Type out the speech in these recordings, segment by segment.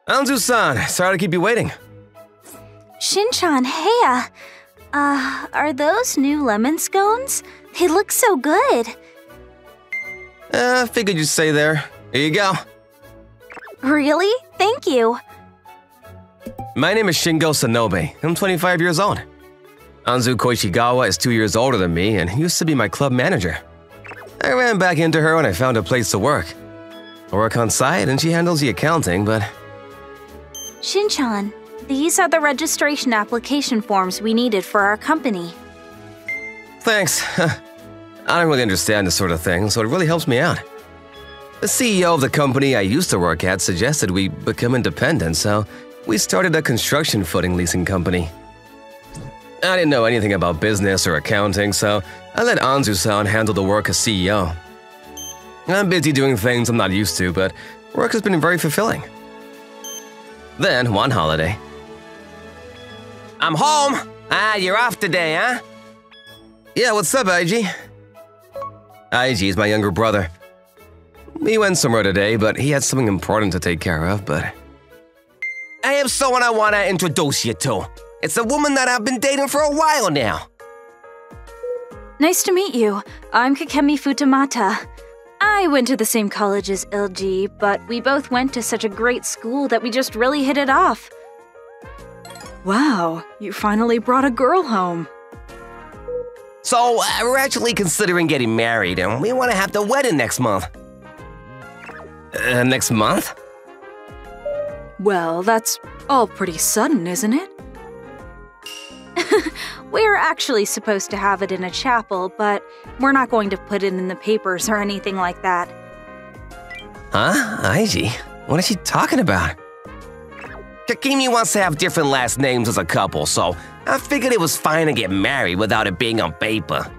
Anzu-san, sorry to keep you waiting. Shin-chan, hey, are those new lemon scones? They look so good. Figured you'd stay there. Here you go. Really? Thank you. My name is Shingo Sonobe. I'm 25 years old. Anzu Koishigawa is 2 years older than me and used to be my club manager. I ran back into her when I found a place to work. I work on site and she handles the accounting, but… Shin-chan, these are the registration application forms we needed for our company. Thanks. I don't really understand this sort of thing, so it really helps me out. The CEO of the company I used to work at suggested we become independent, so we started a construction footing leasing company. I didn't know anything about business or accounting, so I let Anzu-san handle the work as CEO. I'm busy doing things I'm not used to, but work has been very fulfilling. Then, one holiday… I'm home! You're off today, huh? Yeah, what's up, Aiji? Aiji is my younger brother. He went somewhere today, but he had something important to take care of, but… I have someone I want to introduce you to. It's a woman that I've been dating for a while now. Nice to meet you. I'm Kakemi Futamata. I went to the same college as LG, but we both went to such a great school that we just really hit it off. Wow, you finally brought a girl home. So, we're actually considering getting married, and we want to have the wedding next month. Next month? Well, that's all pretty sudden, isn't it? We're actually supposed to have it in a chapel, but we're not going to put it in the papers or anything like that. Huh? Aiji? What is she talking about? Kakemi wants to have different last names as a couple, so I figured it was fine to get married without it being on paper.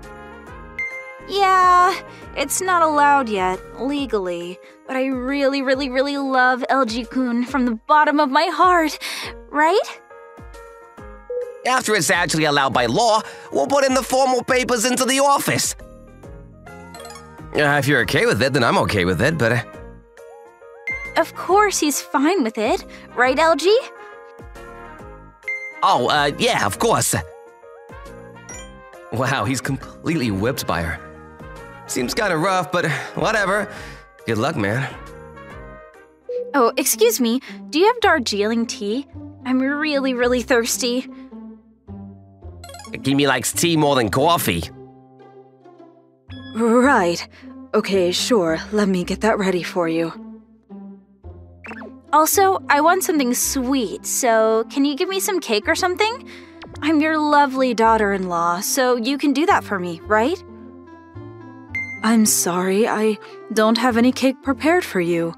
Yeah, it's not allowed yet, legally, but I really love LG-kun from the bottom of my heart, right? After it's actually allowed by law, we'll put in the formal papers into the office. If you're okay with it, then I'm okay with it, but… Of course he's fine with it, right, LG? Oh, yeah, of course. Wow, he's completely whipped by her. Seems kinda rough, but whatever. Good luck, man. Oh, excuse me, do you have Darjeeling tea? I'm really thirsty. Kakemi likes tea more than coffee. Right. Okay, sure. Let me get that ready for you. Also, I want something sweet, so can you give me some cake or something? I'm your lovely daughter-in-law, so you can do that for me, right? I'm sorry, I don't have any cake prepared for you.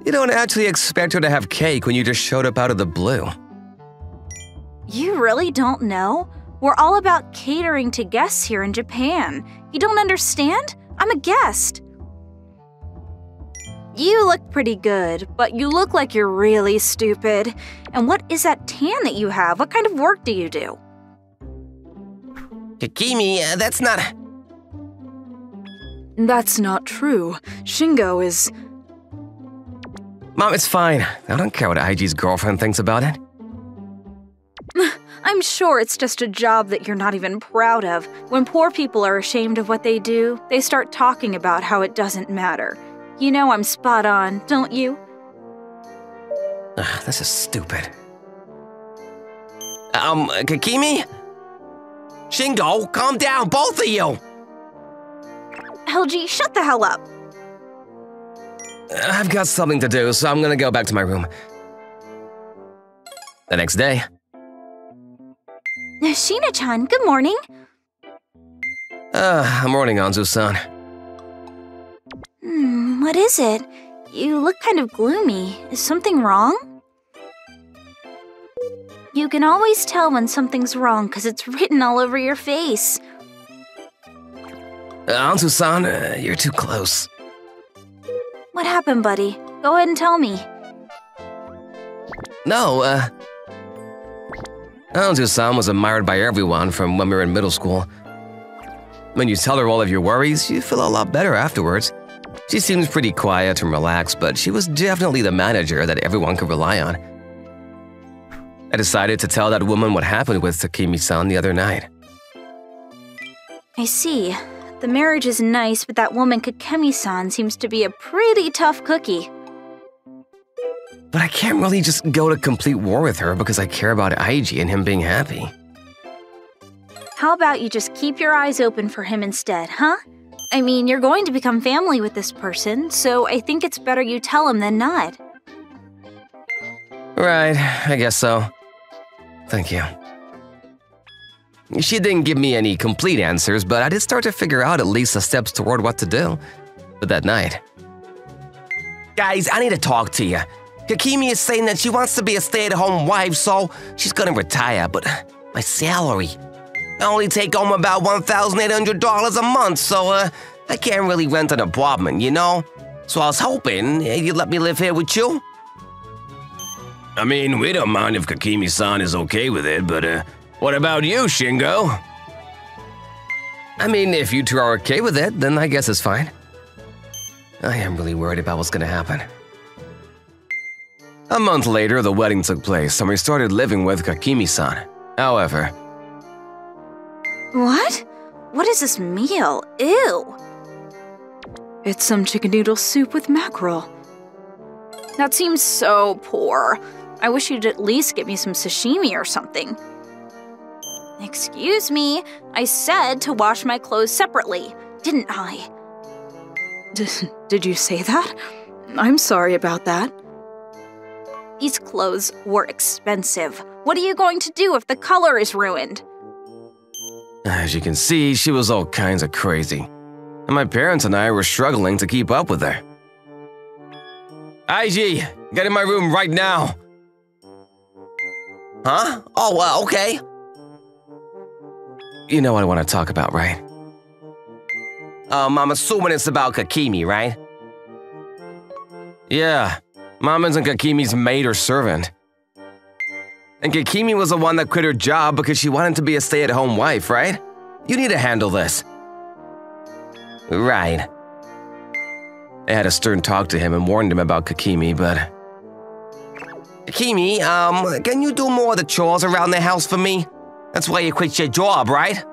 You don't actually expect her to have cake when you just showed up out of the blue. You really don't know? We're all about catering to guests here in Japan. You don't understand? I'm a guest. You look pretty good, but you look like you're really stupid. And what is that tan that you have? What kind of work do you do? Kakemi, that's not… That's not true. Shingo is… Mom, it's fine. I don't care what Aiji's girlfriend thinks about it. I'm sure it's just a job that you're not even proud of. When poor people are ashamed of what they do, they start talking about how it doesn't matter. You know I'm spot on, don't you? This is stupid. Kakemi? Shingo, calm down, both of you! LG, shut the hell up! I've got something to do, so I'm gonna go back to my room. The next day… Shina-chan, good morning. Morning, Anzu-san. What is it? You look kind of gloomy. Is something wrong? You can always tell when something's wrong because it's written all over your face. Anzu-san, you're too close. What happened, buddy? Go ahead and tell me. No, Anzu-san was admired by everyone from when we were in middle school. When you tell her all of your worries, you feel a lot better afterwards. She seems pretty quiet and relaxed, but she was definitely the manager that everyone could rely on. I decided to tell that woman what happened with Takemi-san the other night. I see. The marriage is nice, but that woman Kakemi-san seems to be a pretty tough cookie. But I can't really just go to complete war with her because I care about Aiji and him being happy. How about you just keep your eyes open for him instead, huh? I mean, you're going to become family with this person, so I think it's better you tell him than not. Right, I guess so. Thank you. She didn't give me any complete answers, but I did start to figure out at least the steps toward what to do. But that night... Guys, I need to talk to you. Kakemi is saying that she wants to be a stay-at-home wife, so she's gonna retire, but my salary... I only take home about $1,800 a month, so I can't really rent an apartment, you know? So I was hoping you'd let me live here with you. I mean, we don't mind if Kakemi-san is okay with it, but what about you, Shingo? I mean, if you two are okay with it, then I guess it's fine. I am really worried about what's gonna happen. A month later, the wedding took place, and we started living with Kakemi-san. However... What? What is this meal? Ew! It's some chicken noodle soup with mackerel. That seems so poor. I wish you'd at least get me some sashimi or something. Excuse me, I said to wash my clothes separately, didn't I? Did you say that? I'm sorry about that. These clothes were expensive. What are you going to do if the color is ruined? As you can see, she was all kinds of crazy. And my parents and I were struggling to keep up with her. Aiji, get in my room right now! Huh? Oh, okay. You know what I want to talk about, right? I'm assuming it's about Kakemi, right? Yeah, Mom isn't Kakemi's maid or servant. And Kakemi was the one that quit her job because she wanted to be a stay-at-home wife, right? You need to handle this. Right. I had a stern talk to him and warned him about Kakemi, but... Kakemi, can you do more of the chores around the house for me? That's why you quit your job, right?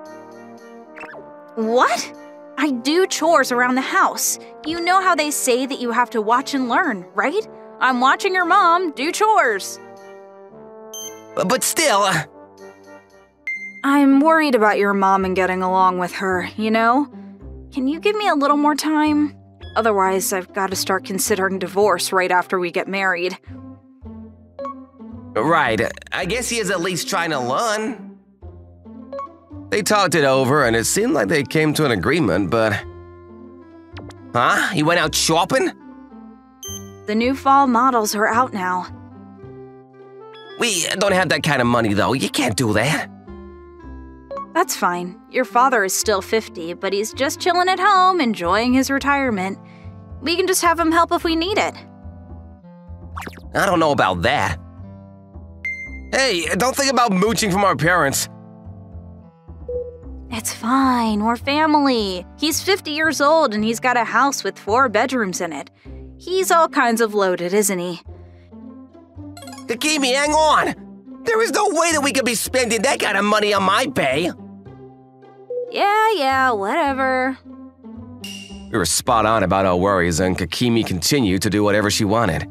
What? I do chores around the house. You know how they say that you have to watch and learn, right? I'm watching your mom do chores. But still... I'm worried about your mom and getting along with her, you know? Can you give me a little more time? Otherwise, I've got to start considering divorce right after we get married. Right, I guess he is at least trying to learn. They talked it over, and it seemed like they came to an agreement, but... Huh? He went out shopping? The new fall models are out now. We don't have that kind of money, though. You can't do that. That's fine. Your father is still 50, but he's just chilling at home, enjoying his retirement. We can just have him help if we need it. I don't know about that. Hey, don't think about mooching from our parents. It's fine, we're family. He's 50 years old and he's got a house with 4 bedrooms in it. He's all kinds of loaded, isn't he? Kakemi, hang on! There is no way that we could be spending that kind of money on my pay! Yeah, whatever. We were spot on about our worries, and Kakemi continued to do whatever she wanted.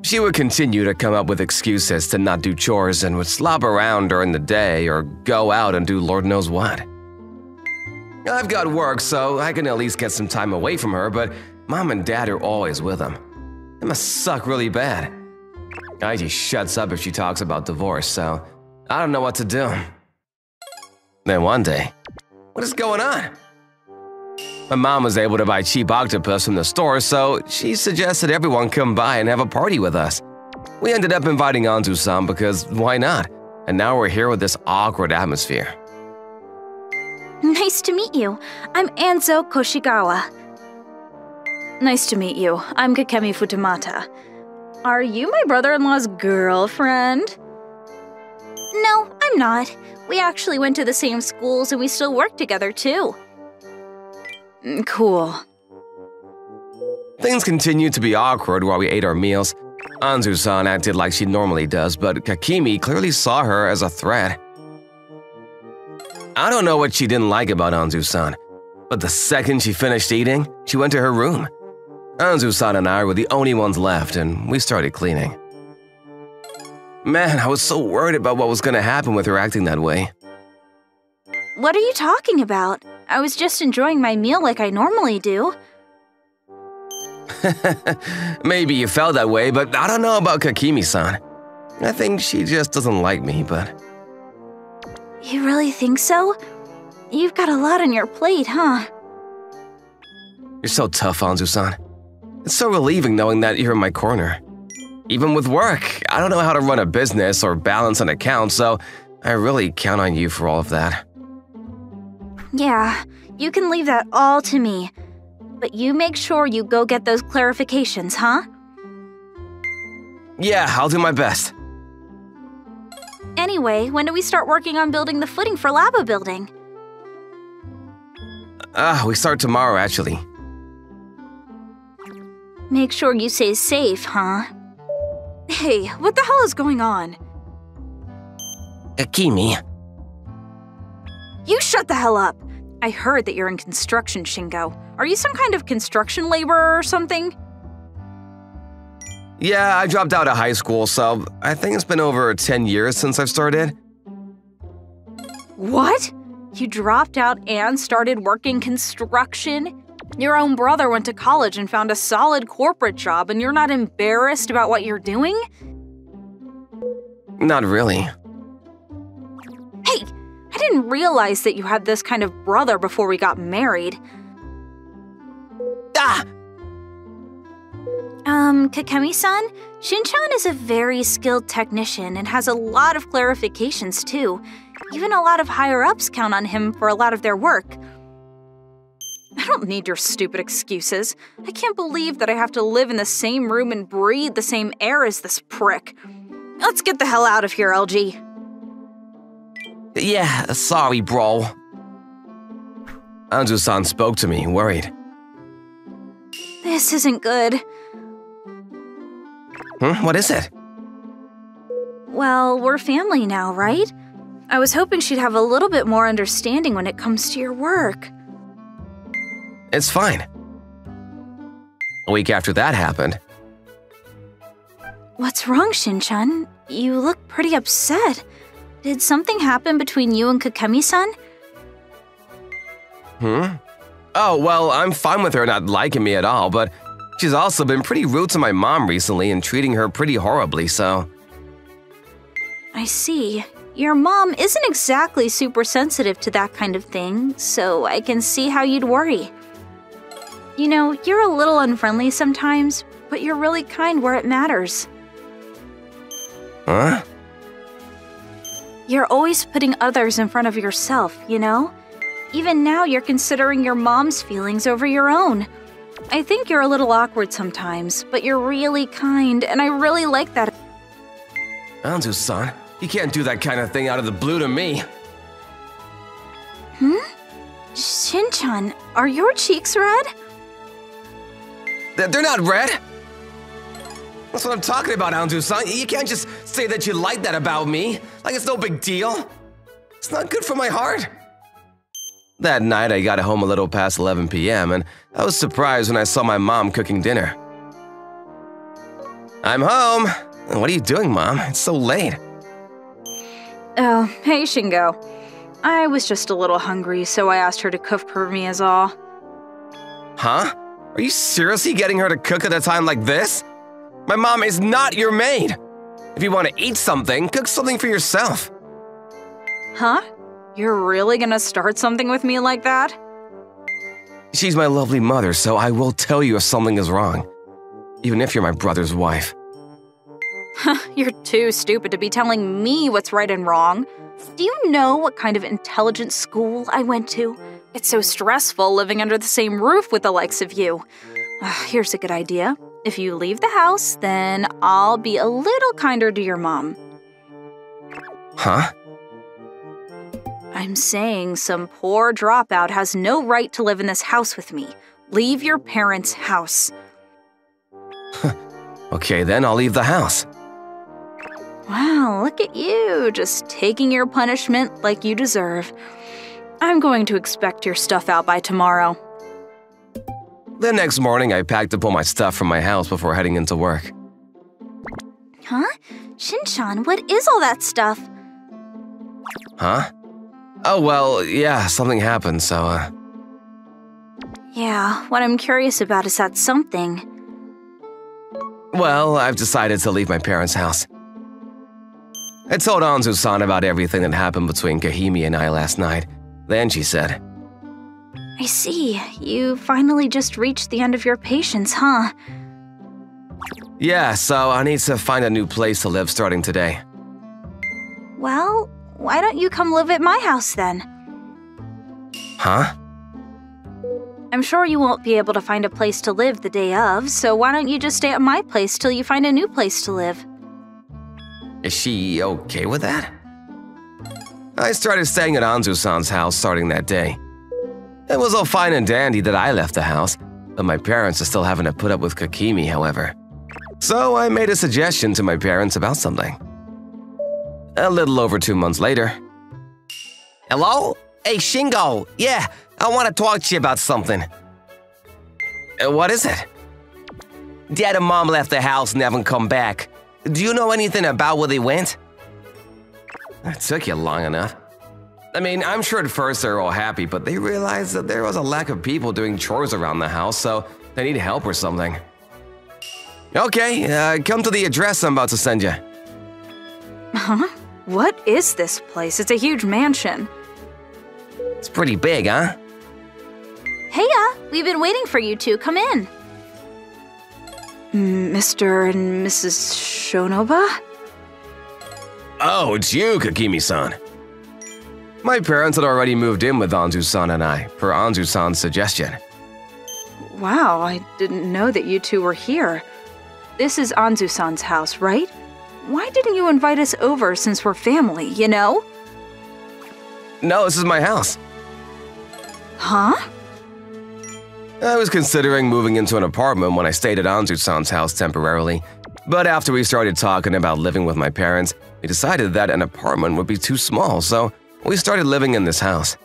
She would continue to come up with excuses to not do chores and would slop around during the day or go out and do Lord knows what. I've got work, so I can at least get some time away from her, but Mom and Dad are always with them. It must suck really bad. Aiji shuts up if she talks about divorce, so I don't know what to do. Then one day, what is going on? My mom was able to buy cheap octopus from the store, so she suggested everyone come by and have a party with us. We ended up inviting Anzu-san because why not? And now we're here with this awkward atmosphere. Nice to meet you. I'm Anzo Koshigawa. Nice to meet you. I'm Kakemi Futamata. Are you my brother-in-law's girlfriend? No, I'm not. We actually went to the same schools and we still work together too. Cool. Things continued to be awkward while we ate our meals. Anzu-san acted like she normally does, but Kakimi clearly saw her as a threat. I don't know what she didn't like about Anzu-san, but the second she finished eating, she went to her room. Anzu-san and I were the only ones left, and we started cleaning. Man, I was so worried about what was going to happen with her acting that way. What are you talking about? I was just enjoying my meal like I normally do. Maybe you felt that way, but I don't know about Kakimi-san. I think she just doesn't like me, but… You really think so? You've got a lot on your plate, huh? You're so tough, Anzu-san. It's so relieving knowing that you're in my corner. Even with work, I don't know how to run a business or balance an account, so I really count on you for all of that. Yeah, you can leave that all to me. But you make sure you go get those clarifications, huh? Yeah, I'll do my best. Anyway, when do we start working on building the footing for Labo building? We start tomorrow, actually. Make sure you stay safe, huh? Hey, what the hell is going on? Kakimi. You shut the hell up! I heard that you're in construction, Shingo. Are you some kind of construction laborer or something? Yeah, I dropped out of high school, so I think it's been over 10 years since I've started. What? You dropped out and started working construction? Your own brother went to college and found a solid corporate job, and you're not embarrassed about what you're doing? Not really. Hey, I didn't realize that you had this kind of brother before we got married. Ah! Kakemi-san, Shin-chan is a very skilled technician and has a lot of clarifications too. Even a lot of higher-ups count on him for a lot of their work. I don't need your stupid excuses. I can't believe that I have to live in the same room and breathe the same air as this prick. Let's get the hell out of here, LG. Yeah, sorry, bro. Anzu-san spoke to me, worried. This isn't good. What is it? Well, we're family now, right? I was hoping she'd have a little bit more understanding when it comes to your work. It's fine. A week after that happened. What's wrong, Shin-chan? You look pretty upset. Did something happen between you and Kakemi-san? Oh, well, I'm fine with her not liking me at all, but she's also been pretty rude to my mom recently and treating her pretty horribly, so… I see. Your mom isn't exactly super sensitive to that kind of thing, so I can see how you'd worry. You know, you're a little unfriendly sometimes, but you're really kind where it matters. Huh? You're always putting others in front of yourself, you know? Even now, you're considering your mom's feelings over your own. I think you're a little awkward sometimes, but you're really kind, and I really like that. Anzu-san, you can't do that kind of thing out of the blue to me. Shin-chan, are your cheeks red? They're not red. That's what I'm talking about, Anzu-san. You can't just say that you like that about me, like it's no big deal. It's not good for my heart. That night, I got home a little past 11 p.m., and I was surprised when I saw my mom cooking dinner. I'm home. What are you doing, Mom? It's so late. Oh, hey, Shingo. I was just a little hungry, so I asked her to cook for me is all. Huh? Are you seriously getting her to cook at a time like this? My mom is not your maid. If you want to eat something, cook something for yourself. Huh? You're really gonna start something with me like that? She's my lovely mother, so I will tell you if something is wrong, even if you're my brother's wife. You're too stupid to be telling me what's right and wrong. Do you know what kind of intelligent school I went to? It's so stressful living under the same roof with the likes of you. Here's a good idea. If you leave the house, then I'll be a little kinder to your mom. Huh? I'm saying some poor dropout has no right to live in this house with me. Leave your parents' house. Okay, then I'll leave the house. Wow, look at you, just taking your punishment like you deserve. I'm going to expect your stuff out by tomorrow. The next morning, I packed up all my stuff from my house before heading into work. Huh? Shin-chan, what is all that stuff? Huh? Oh, well, yeah, something happened, so, Yeah, what I'm curious about is that something. Well, I've decided to leave my parents' house. I told Anzu-san about everything that happened between Kahimi and I last night. Then she said, I see. You finally just reached the end of your patience, huh? yeah, so I need to find a new place to live starting today. Well, why don't you come live at my house then? Huh? I'm sure you won't be able to find a place to live the day of, so why don't you just stay at my place till you find a new place to live? Is she okay with that? I started staying at Anzu-san's house starting that day. It was all fine and dandy that I left the house, but my parents are still having to put up with Kakimi, however. So I made a suggestion to my parents about something. A little over 2 months later. Hello? Hey, Shingo. Yeah, I want to talk to you about something. What is it? Dad and Mom left the house and haven't come back. Do you know anything about where they went? It took you long enough. I mean, I'm sure at first they were all happy, but they realized that there was a lack of people doing chores around the house, so they need help or something. Okay, come to the address I'm about to send you. Huh? What is this place? It's a huge mansion. It's pretty big, huh? Heya, we've been waiting for you two. Come in. Mr. and Mrs. Shonoba? Oh, it's you, Kakimi-san. My parents had already moved in with Anzu-san and I, per Anzu-san's suggestion. Wow, I didn't know that you two were here. This is Anzu-san's house, right? Why didn't you invite us over since we're family, you know? No, this is my house. Huh? I was considering moving into an apartment when I stayed at Anzu-san's house temporarily, but after we started talking about living with my parents, we decided that an apartment would be too small, so we started living in this house.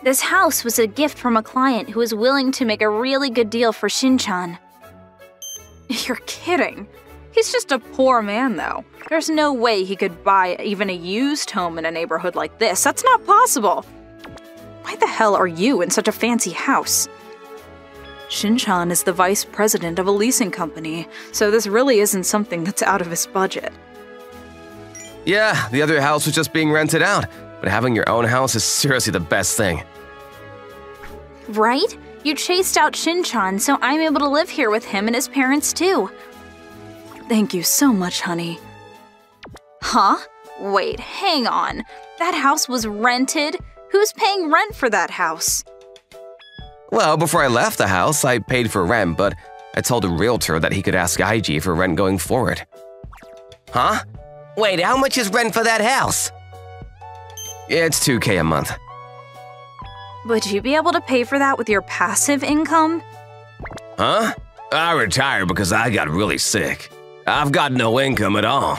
This house was a gift from a client who was willing to make a really good deal for Shin-chan. You're kidding. He's just a poor man, though. There's no way he could buy even a used home in a neighborhood like this. That's not possible. Why the hell are you in such a fancy house? Shin-chan is the vice president of a leasing company, so this really isn't something that's out of his budget. Yeah, the other house was just being rented out, but having your own house is seriously the best thing. Right? You chased out Shin-chan, so I'm able to live here with him and his parents too. Thank you so much, honey. Huh? Wait, hang on. That house was rented? Who's paying rent for that house? Well, before I left the house, I paid for rent, but I told the realtor that he could ask IG for rent going forward. Huh? Wait, how much is rent for that house? It's $2K a month. Would you be able to pay for that with your passive income? Huh? I retired because I got really sick. I've got no income at all.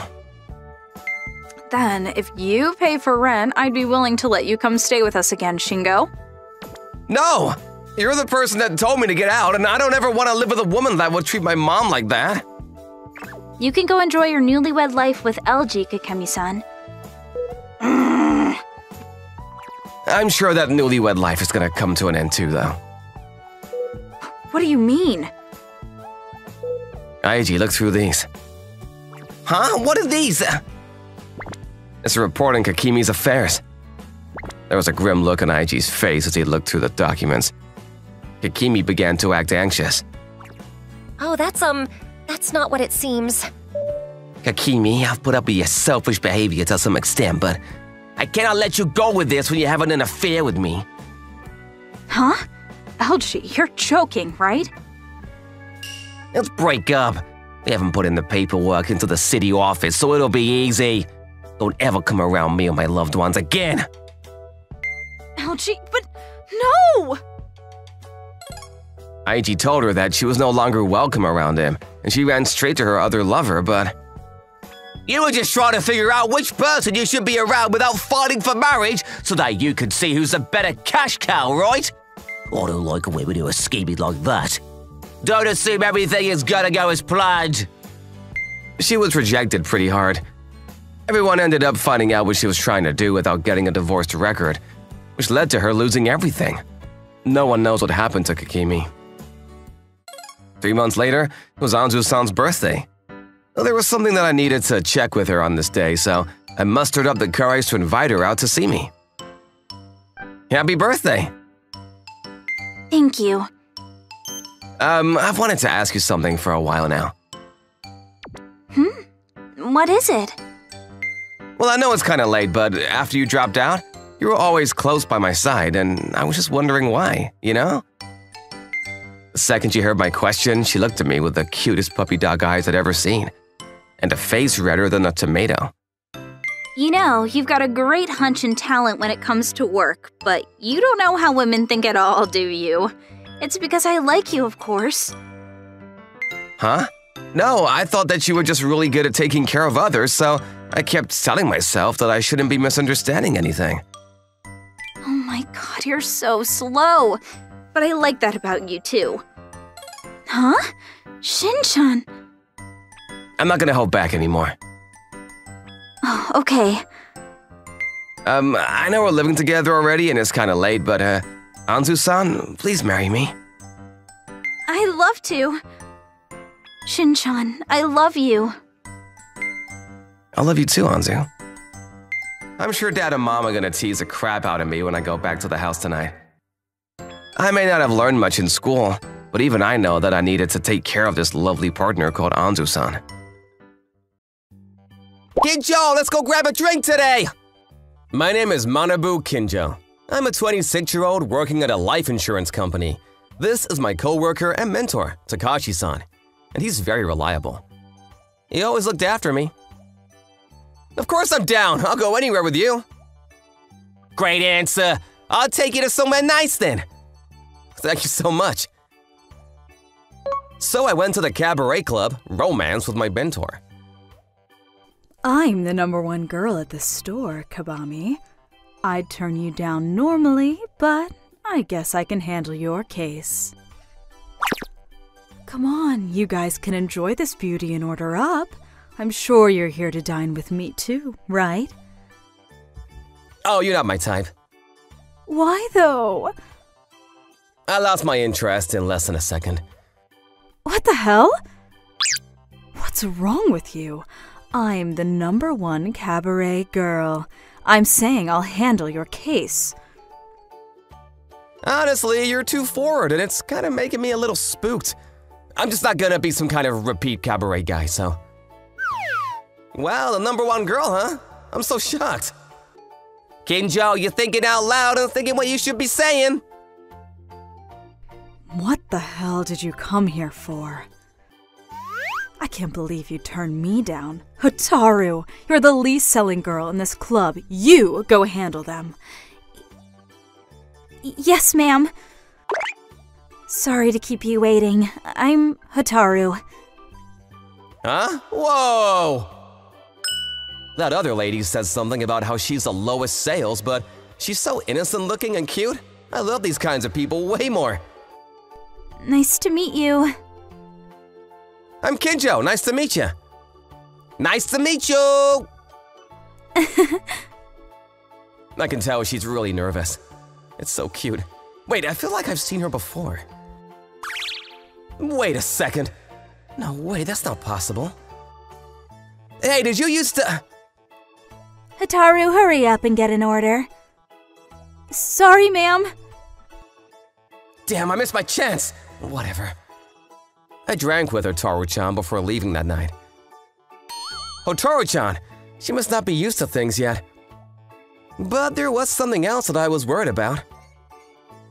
Then, if you pay for rent, I'd be willing to let you come stay with us again, Shingo. No! You're the person that told me to get out, and I don't ever want to live with a woman that would treat my mom like that. You can go enjoy your newlywed life with LG, Kakemi-san. I'm sure that newlywed life is gonna come to an end too, though. What do you mean? IG, look through these. Huh? What are these? It's a report on Kakimi's affairs. There was a grim look on IG's face as he looked through the documents. Kakimi began to act anxious. Oh, that's not what it seems. Kakimi, I've put up with your selfish behavior to some extent, but I cannot let you go with this when you're having an affair with me. Huh? LG, you're joking, right? Let's break up. We haven't put in the paperwork into the city office, so it'll be easy. Don't ever come around me or my loved ones again. LG, but no! IG told her that she was no longer welcome around him, and she ran straight to her other lover, but… You were just trying to figure out which person you should be around without fighting for marriage so that you could see who's a better cash cow, right? I don't like women who are scheming like that. Don't assume everything is gonna go as planned. She was rejected pretty hard. Everyone ended up finding out what she was trying to do without getting a divorced record, which led to her losing everything. No one knows what happened to Kakimi. 3 months later, it was Anzu-san's birthday. There was something that I needed to check with her on this day, so I mustered up the courage to invite her out to see me. Happy birthday! Thank you. I've wanted to ask you something for a while now. What is it? Well, I know it's kind of late, but after you dropped out, you were always close by my side, and I was just wondering why, you know? The second she heard my question, she looked at me with the cutest puppy dog eyes I'd ever seen, and a face redder than a tomato. You know, you've got a great hunch and talent when it comes to work, but you don't know how women think at all, do you? It's because I like you, of course. Huh? No, I thought that you were just really good at taking care of others, so I kept telling myself that I shouldn't be misunderstanding anything. Oh my god, you're so slow. But I like that about you, too. Huh? Shin-chan. I'm not gonna hold back anymore. Oh, okay. I know we're living together already and it's kind of late, but, Anzu-san, please marry me. I'd love to. Shin-chan, I love you. I love you too, Anzu. I'm sure Dad and Mom are gonna tease the crap out of me when I go back to the house tonight. I may not have learned much in school, but even I know that I needed to take care of this lovely partner called Anzu-san. Kinjo, let's go grab a drink today! My name is Manabu Kinjo. I'm a 26-year-old working at a life insurance company. This is my coworker and mentor, Takashi-san, and he's very reliable. He always looked after me. Of course I'm down. I'll go anywhere with you. Great answer. I'll take you to somewhere nice then. Thank you so much. So I went to the cabaret club, romance with my mentor. I'm the #1 girl at the store, Kabami. I'd turn you down normally, but I guess I can handle your case. Come on, you guys can enjoy this beauty and order up. I'm sure you're here to dine with me too, right? Oh, you're not my type. Why though? I lost my interest in less than a second. What the hell? What's wrong with you? I'm the #1 cabaret girl. I'm saying I'll handle your case. Honestly, you're too forward and it's kind of making me a little spooked. I'm just not gonna be some kind of repeat cabaret guy, so… Well, the #1 girl, huh? I'm so shocked. Kinjo, you're thinking out loud and thinking what you should be saying. What the hell did you come here for? I can't believe you turned me down. Hotaru, you're the least selling girl in this club. You go handle them. Yes, ma'am. Sorry to keep you waiting. I'm Hotaru. Huh? Whoa! That other lady says something about how she's the lowest sales, but she's so innocent looking and cute. I love these kinds of people way more. Nice to meet you. I'm Kinjo. Nice to meet you. Nice to meet you! I can tell she's really nervous. It's so cute. Wait, I feel like I've seen her before. Wait a second. No way, that's not possible. Hey, did you used to… Hotaru, hurry up and get an order. Sorry, ma'am. Damn, I missed my chance. Whatever. I drank with Hotaru-chan before leaving that night. Hotaru-chan, she must not be used to things yet. But there was something else that I was worried about.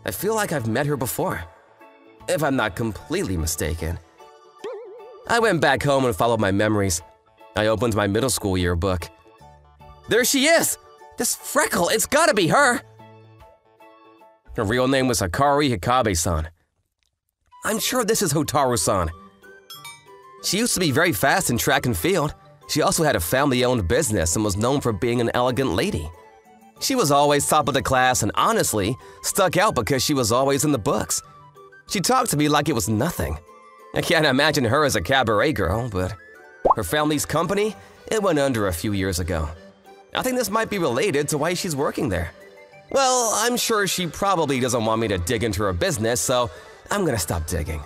I feel like I've met her before, if I'm not completely mistaken. I went back home and followed my memories. I opened my middle school yearbook. There she is! This freckle, it's gotta be her! Her real name was Hikari Hikabe-san. I'm sure this is Hotaru-san. She used to be very fast in track and field. She also had a family-owned business and was known for being an elegant lady. She was always top of the class and honestly stuck out because she was always in the books. She talked to me like it was nothing. I can't imagine her as a cabaret girl, but her family's company, it went under a few years ago. I think this might be related to why she's working there. Well, I'm sure she probably doesn't want me to dig into her business, so I'm gonna stop digging.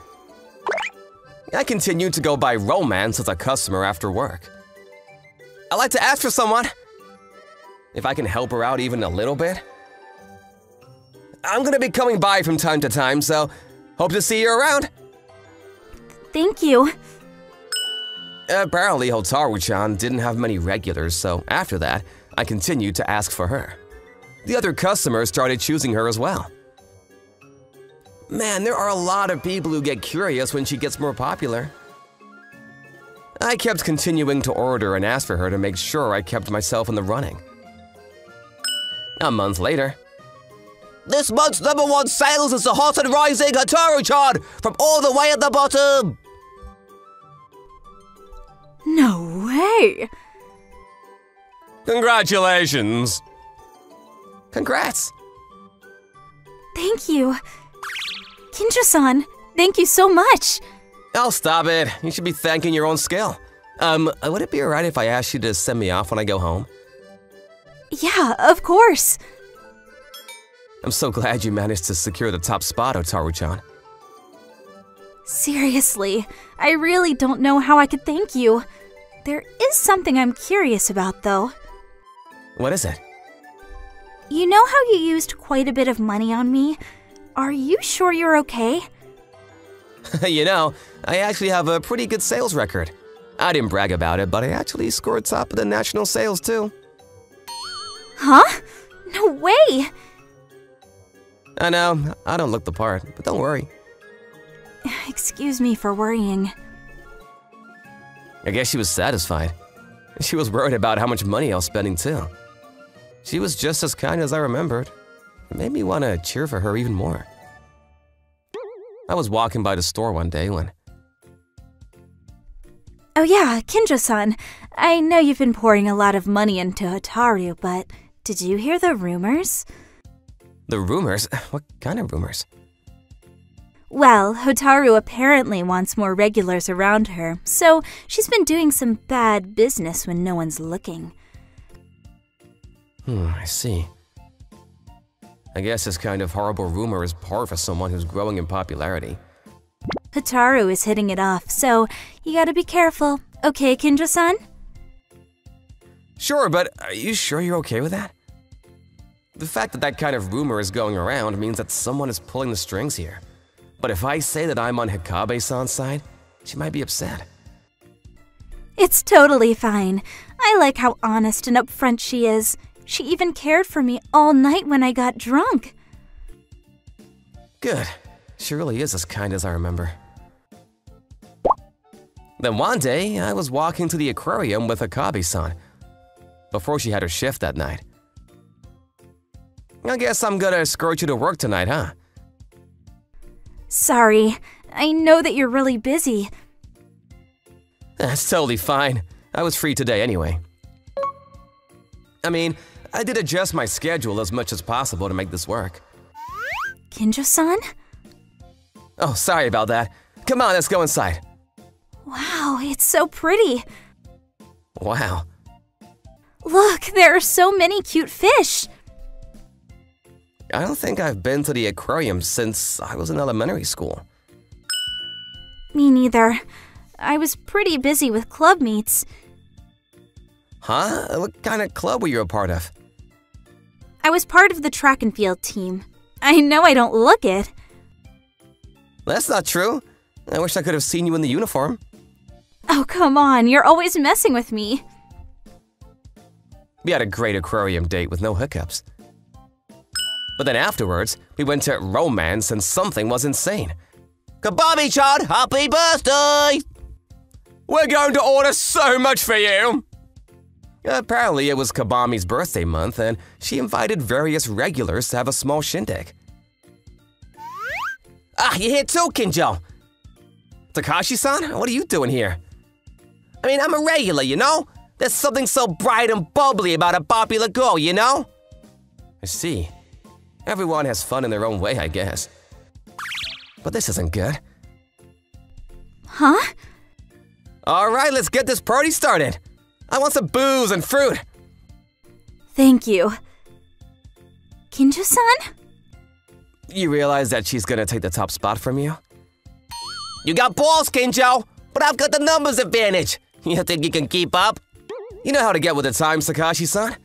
I continued to go by Romance as a customer after work. I'd like to ask for someone. If I can help her out even a little bit. I'm gonna be coming by from time to time, so hope to see you around. Thank you. Apparently, Hotaru-chan didn't have many regulars, so after that, I continued to ask for her. The other customers started choosing her as well. Man, there are a lot of people who get curious when she gets more popular. I kept continuing to order and ask for her to make sure I kept myself in the running. A month later. This month's #1 sales is the hot and rising Hotaru-chan from all the way at the bottom! No way! Congratulations! Congrats! Thank you. Kinjo-san, thank you so much. Oh, stop it. You should be thanking your own skill. Would it be alright if I asked you to send me off when I go home? Yeah, of course. I'm so glad you managed to secure the top spot, Hotaru-chan. Seriously, I really don't know how I could thank you. There is something I'm curious about, though. What is it? You know how you used quite a bit of money on me? Are you sure you're okay? You know, I actually have a pretty good sales record. I didn't brag about it, but I actually scored top of the national sales, too. Huh? No way! I know, I don't look the part, but don't worry. Excuse me for worrying. I guess she was satisfied. She was worried about how much money I was spending, too. She was just as kind as I remembered. It made me want to cheer for her even more. I was walking by the store one day when… Oh yeah, Kinjo-san, I know you've been pouring a lot of money into Hotaru, but did you hear the rumors? The rumors? What kind of rumors? Well, Hotaru apparently wants more regulars around her, so she's been doing some bad business when no one's looking. I see. I guess this kind of horrible rumor is par for someone who's growing in popularity. Hotaru is hitting it off, so you gotta be careful. Okay, Kinjo-san? Sure, but are you sure you're okay with that? The fact that that kind of rumor is going around means that someone is pulling the strings here. But if I say that I'm on Hikabe-san's side, she might be upset. It's totally fine. I like how honest and upfront she is. She even cared for me all night when I got drunk. Good. She really is as kind as I remember. Then one day, I was walking to the aquarium with Hikabe-san before she had her shift that night. I guess I'm gonna escort you to work tonight, huh? Sorry, I know that you're really busy. That's totally fine. I was free today anyway. I mean, I did adjust my schedule as much as possible to make this work. Kinjo-san? Oh, sorry about that. Come on, let's go inside. Wow, it's so pretty. Wow. Look, there are so many cute fish. I don't think I've been to the aquarium since I was in elementary school. Me neither. I was pretty busy with club meets. Huh? What kind of club were you a part of? I was part of the track and field team. I know I don't look it. That's not true. I wish I could have seen you in the uniform. Oh, come on, you're always messing with me. We had a great aquarium date with no hiccups. But then afterwards, we went to Romance and something was insane. Kabami-chan, happy birthday! We're going to order so much for you! Apparently, it was Kabami's birthday month, and she invited various regulars to have a small shindig. Ah, you're here too, Kinjo! Takashi-san, what are you doing here? I mean, I'm a regular, you know? There's something so bright and bubbly about a popular girl, you know? I see. Everyone has fun in their own way, I guess. But this isn't good. Huh? All right, let's get this party started. I want some booze and fruit. Thank you. Kinjo-san? You realize that she's gonna take the top spot from you? You got balls, Kinjo, but I've got the numbers advantage. You think you can keep up? You know how to get with the times, Takashi-san.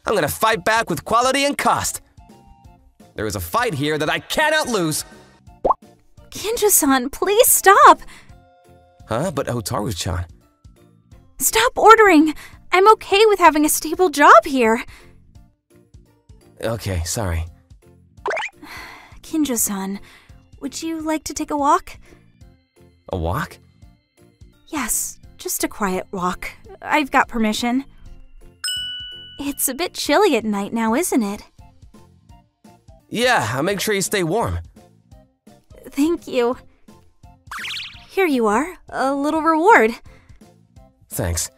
I'm gonna fight back with quality and cost. There is a fight here that I cannot lose. Kinjo-san, please stop! Huh? But Hotaru-chan. Stop ordering! I'm okay with having a stable job here. Okay, sorry. Kinjo-san, would you like to take a walk? A walk? Yes, just a quiet walk. I've got permission. It's a bit chilly at night now, isn't it? Yeah, I'll make sure you stay warm. Thank you. Here you are, a little reward. Thanks.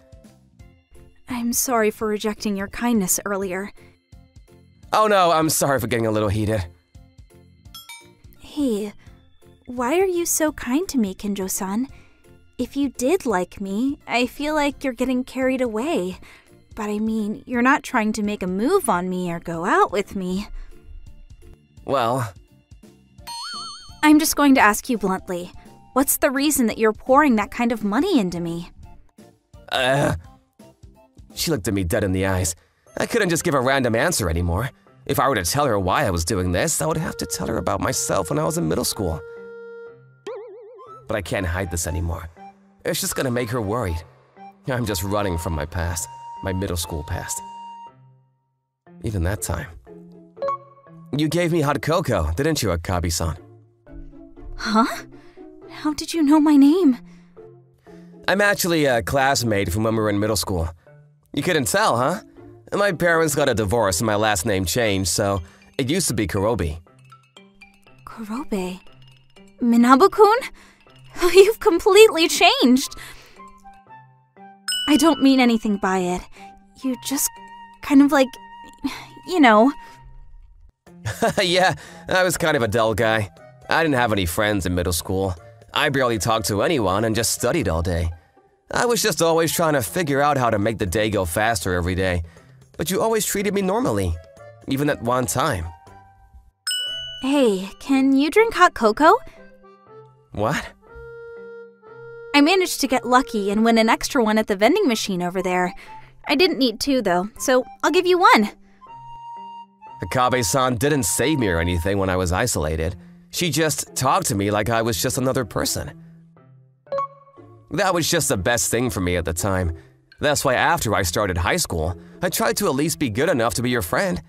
I'm sorry for rejecting your kindness earlier. Oh no, I'm sorry for getting a little heated. Hey, why are you so kind to me, Kinjo-san? If you did like me, I feel like you're getting carried away. But I mean, you're not trying to make a move on me or go out with me. Well... I'm just going to ask you bluntly. What's the reason that you're pouring that kind of money into me? She looked at me dead in the eyes. I couldn't just give a random answer anymore. If I were to tell her why I was doing this, I would have to tell her about myself when I was in middle school. But I can't hide this anymore. It's just gonna make her worried. I'm just running from my past, my middle school past. Even that time. You gave me hot cocoa, didn't you, Akabi-san? Huh? How did you know my name? I'm actually a classmate from when we were in middle school. You couldn't tell, huh? My parents got a divorce and my last name changed, so it used to be Kurobe. Kurobe? Minabu-kun? You've completely changed. I don't mean anything by it. You just kind of like, you know. Yeah, I was kind of a dull guy. I didn't have any friends in middle school. I barely talked to anyone and just studied all day. I was just always trying to figure out how to make the day go faster every day. But you always treated me normally, even at one time. Hey, can you drink hot cocoa? What? I managed to get lucky and win an extra one at the vending machine over there. I didn't need two, though, so I'll give you one. Akabe-san didn't save me or anything when I was isolated. She just talked to me like I was just another person. That was just the best thing for me at the time. That's why after I started high school, I tried to at least be good enough to be your friend.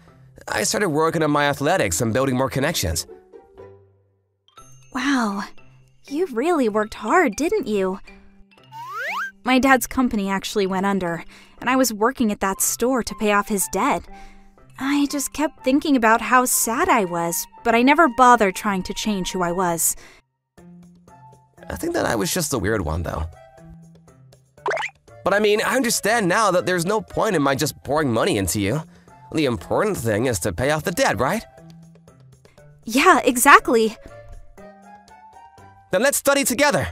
I started working on my athletics and building more connections. Wow, you really worked hard, didn't you? My dad's company actually went under, and I was working at that store to pay off his debt. I just kept thinking about how sad I was, but I never bothered trying to change who I was. I think that I was just the weird one, though. But I mean, I understand now that there's no point in my just pouring money into you. The important thing is to pay off the debt, right? Yeah, exactly. Then let's study together.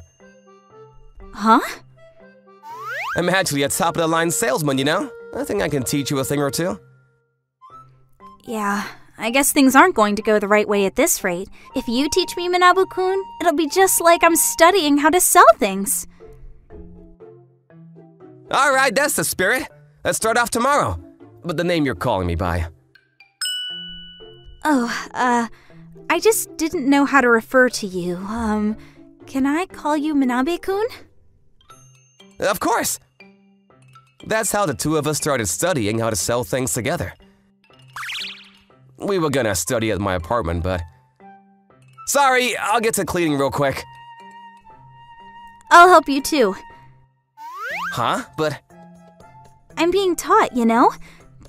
Huh? I'm actually a top-of-the-line salesman, you know? I think I can teach you a thing or two. Yeah, I guess things aren't going to go the right way at this rate. If you teach me, Minabu-kun, it'll be just like I'm studying how to sell things. All right, that's the spirit. Let's start off tomorrow. But the name you're calling me by. Oh, I just didn't know how to refer to you. Can I call you Minabe-kun? Of course. That's how the two of us started studying how to sell things together. We were gonna study at my apartment, but... Sorry, I'll get to cleaning real quick. I'll help you too. Huh? But... I'm being taught, you know?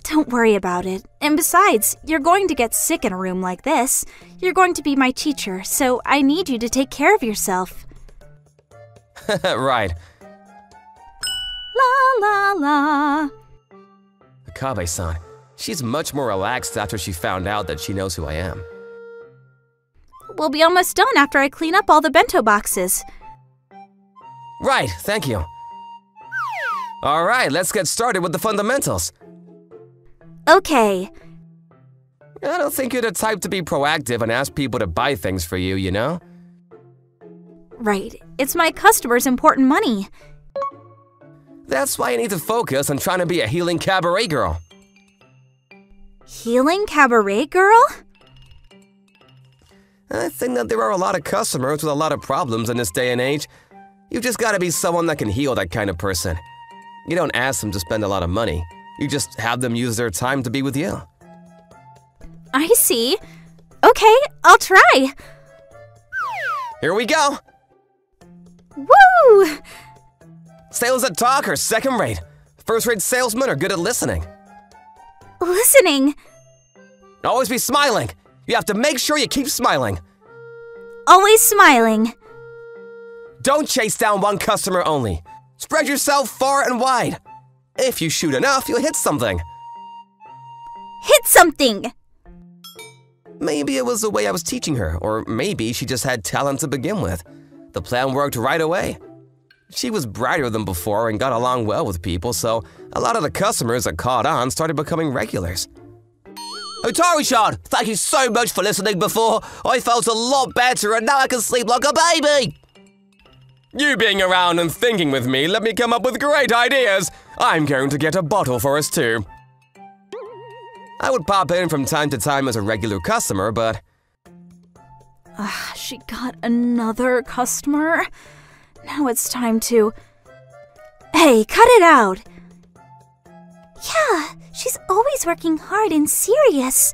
Don't worry about it. And besides, you're going to get sick in a room like this. You're going to be my teacher, so I need you to take care of yourself. Right. la. Akabe-san, she's much more relaxed after she found out that she knows who I am. We'll be almost done after I clean up all the bento boxes. Right, thank you. Alright, let's get started with the fundamentals. Okay. I don't think you're the type to be proactive and ask people to buy things for you, you know? Right. It's my customers' important money. That's why you need to focus on trying to be a healing cabaret girl. Healing cabaret girl? I think that there are a lot of customers with a lot of problems in this day and age. You've just got to be someone that can heal that kind of person. You don't ask them to spend a lot of money. You just have them use their time to be with you. I see. Okay, I'll try. Here we go! Woo! Sales that talk are second rate. First-rate salesmen are good at listening. Listening. Always be smiling. You have to make sure you keep smiling. Always smiling. Don't chase down one customer only. Spread yourself far and wide. If you shoot enough, you'll hit something. Hit something. Maybe it was the way I was teaching her, or maybe she just had talent to begin with. The plan worked right away. She was brighter than before and got along well with people, so a lot of the customers that caught on started becoming regulars. Otaru-chan, thank you so much for listening before. I felt a lot better and now I can sleep like a baby. You being around and thinking with me let me come up with great ideas. I'm going to get a bottle for us too. I would pop in from time to time as a regular customer, but... She got another customer? Now it's time to... Hey, cut it out. Yeah, she's always working hard and serious.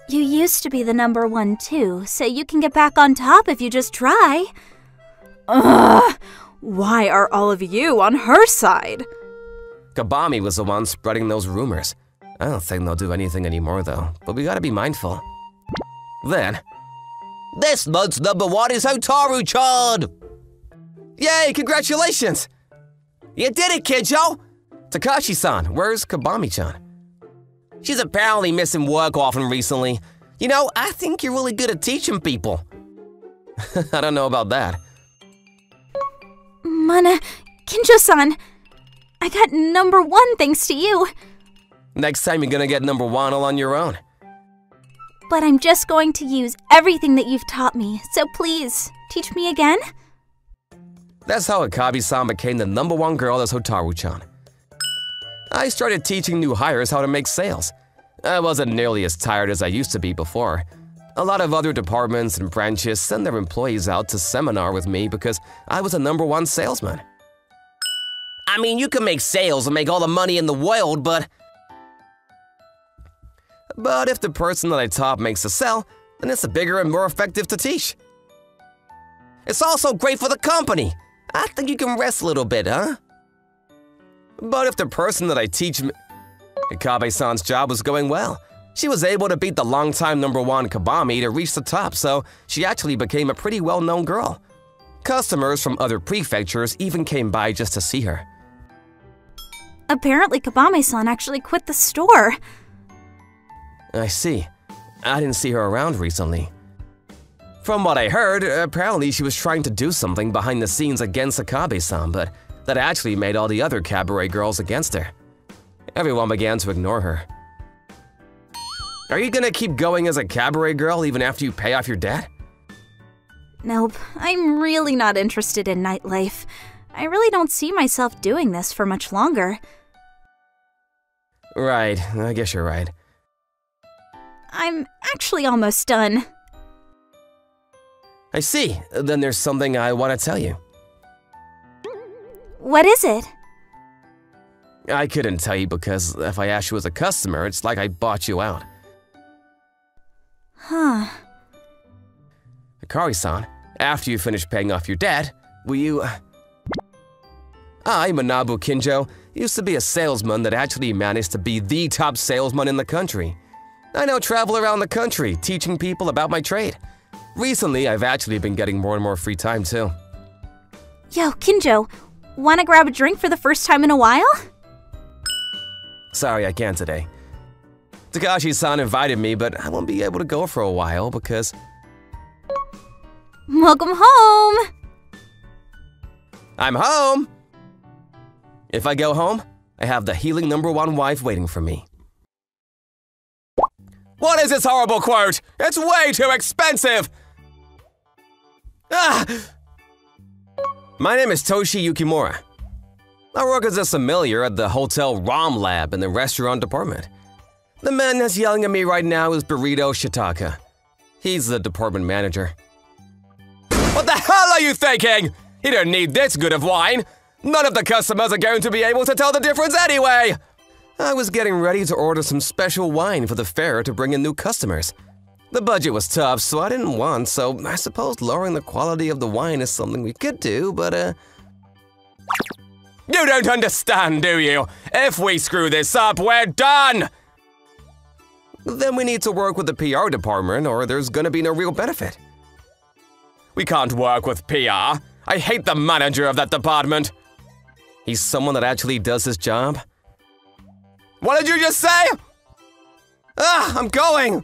You used to be the #1 too, so you can get back on top if you just try. Ugh! Why are all of you on her side? Kabami was the one spreading those rumors. I don't think they'll do anything anymore though, but we gotta be mindful. Then, this month's #1 is Hotaru-chan! Yay, congratulations! You did it, kidjo! Takashi-san, where's Kabami-chan? She's apparently missing work often recently. You know, I think you're really good at teaching people. I don't know about that. Kinjo-san, I got #1 thanks to you. Next time you're gonna get #1 all on your own. But I'm just going to use everything that you've taught me, so please, teach me again? That's how Akabe-san became the #1 girl as Hotaru-chan. I started teaching new hires how to make sales. I wasn't nearly as tired as I used to be before. A lot of other departments and branches send their employees out to seminar with me because I was a #1 salesman. I mean, you can make sales and make all the money in the world, but if the person that I taught makes a sell, then it's bigger and more effective to teach. It's also great for the company. I think you can rest a little bit, huh? But if the person that I teach... Akabe-san's job was going well. She was able to beat the longtime #1 Kabami to reach the top, so she actually became a pretty well-known girl. Customers from other prefectures even came by just to see her. Apparently Kabami-san actually quit the store. I see. I didn't see her around recently. From what I heard, apparently she was trying to do something behind the scenes against Akabe-san, but that actually made all the other cabaret girls against her. Everyone began to ignore her. Are you gonna keep going as a cabaret girl even after you pay off your debt? Nope, I'm really not interested in nightlife. I really don't see myself doing this for much longer. Right, I guess you're right. I'm actually almost done. I see. Then there's something I want to tell you. What is it? I couldn't tell you because if I asked you as a customer, it's like I bought you out. Huh. Akari-san, after you finish paying off your debt, will you... I, Manabu Kinjo, used to be a salesman that actually managed to be the top salesman in the country. I now travel around the country teaching people about my trade. Recently, I've actually been getting more and more free time too. Yo, Kinjo, wanna grab a drink for the first time in a while? Sorry, I can't today. Takashi-san invited me, but I won't be able to go for a while because… Welcome home! I'm home! If I go home, I have the healing #1 wife waiting for me. What is this horrible quote? It's way too expensive! Ah! My name is Toshi Yukimura. I work as a sommelier at the hotel RomCom Lab in the restaurant department. The man that's yelling at me right now is Burrito Shitaka. He's the department manager. What the hell are you thinking? You don't need this good of wine. None of the customers are going to be able to tell the difference anyway. I was getting ready to order some special wine for the fair to bring in new customers. The budget was tough, so I didn't want, so I suppose lowering the quality of the wine is something we could do, but You don't understand, do you? If we screw this up, we're done! Then we need to work with the PR department or there's gonna be no real benefit. We can't work with PR. I hate the manager of that department. He's someone that actually does his job. What did you just say? I'm going!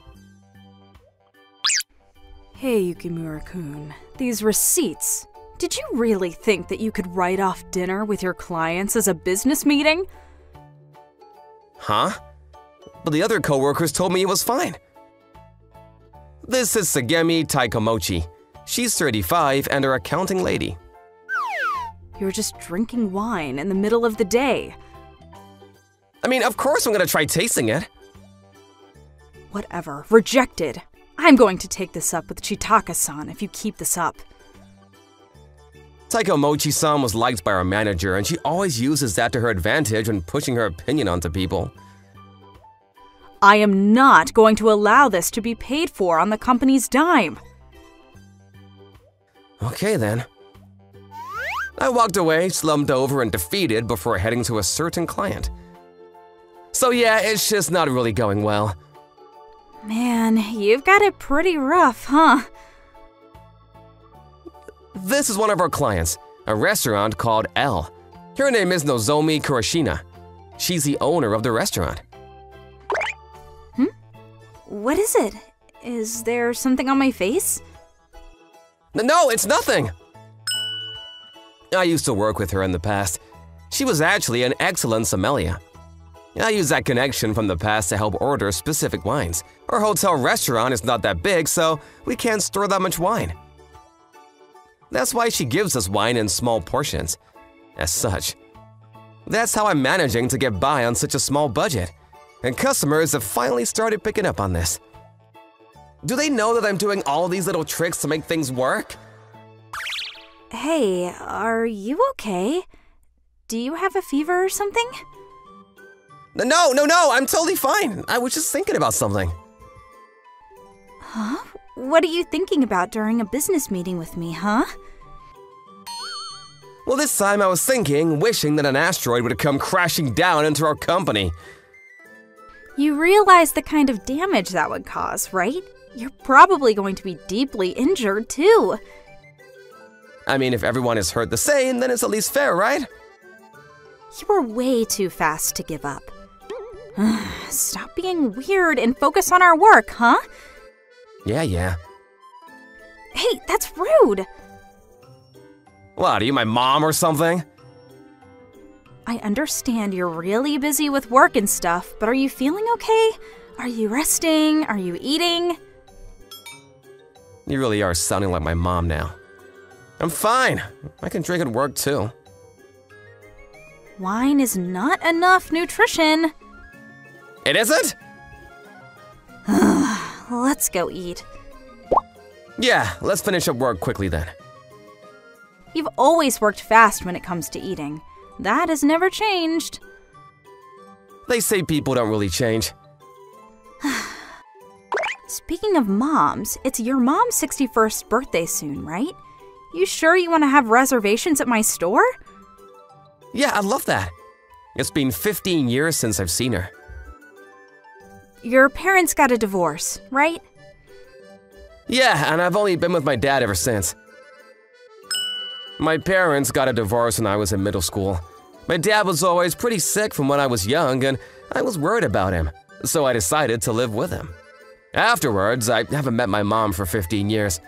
Hey, Yukimura-kun. These receipts. Did you really think that you could write off dinner with your clients as a business meeting? Huh? But the other coworkers told me it was fine. This is Sagemi Taikomochi. She's 35 and her accounting lady. You're just drinking wine in the middle of the day. I mean, of course I'm gonna try tasting it. Whatever. Rejected. I'm going to take this up with Chitaka-san if you keep this up. Taikomochi-san was liked by our manager, and she always uses that to her advantage when pushing her opinion onto people. I am not going to allow this to be paid for on the company's dime. Okay then. I walked away, slumped over and defeated before heading to a certain client. So yeah, it's just not really going well. Man, you've got it pretty rough, huh? This is one of our clients, a restaurant called L. Her name is Nozomi Kurashina. She's the owner of the restaurant. What is it? Is there something on my face? No, it's nothing! I used to work with her in the past. She was actually an excellent sommelier. I used that connection from the past to help order specific wines. Our hotel restaurant is not that big, so we can't store that much wine. That's why she gives us wine in small portions. As such, that's how I'm managing to get by on such a small budget. And customers have finally started picking up on this. Do they know that I'm doing all these little tricks to make things work? Hey, are you okay? Do you have a fever or something? No, I'm totally fine. I was just thinking about something. Huh? What are you thinking about during a business meeting with me, huh? Well, this time I was wishing that an asteroid would come crashing down into our company. You realize the kind of damage that would cause, right? You're probably going to be deeply injured, too. I mean, if everyone is hurt the same, then it's at least fair, right? You were way too fast to give up. Stop being weird and focus on our work, huh? Yeah. Hey, that's rude! What, are you my mom or something? I understand you're really busy with work and stuff, but are you feeling okay? Are you resting? Are you eating? You really are sounding like my mom now. I'm fine. I can drink at work too. Wine is not enough nutrition. It isn't? Let's go eat. Yeah, let's finish up work quickly then. You've always worked fast when it comes to eating. That has never changed. They say people don't really change. Speaking of moms, it's your mom's 61st birthday soon, right? You sure you want to have reservations at my store? Yeah, I love that. It's been 15 years since I've seen her. Your parents got a divorce, right? Yeah, and I've only been with my dad ever since. My parents got a divorce when I was in middle school. My dad was always pretty sick from when I was young, and I was worried about him, so I decided to live with him. Afterwards, I haven't met my mom for 15 years.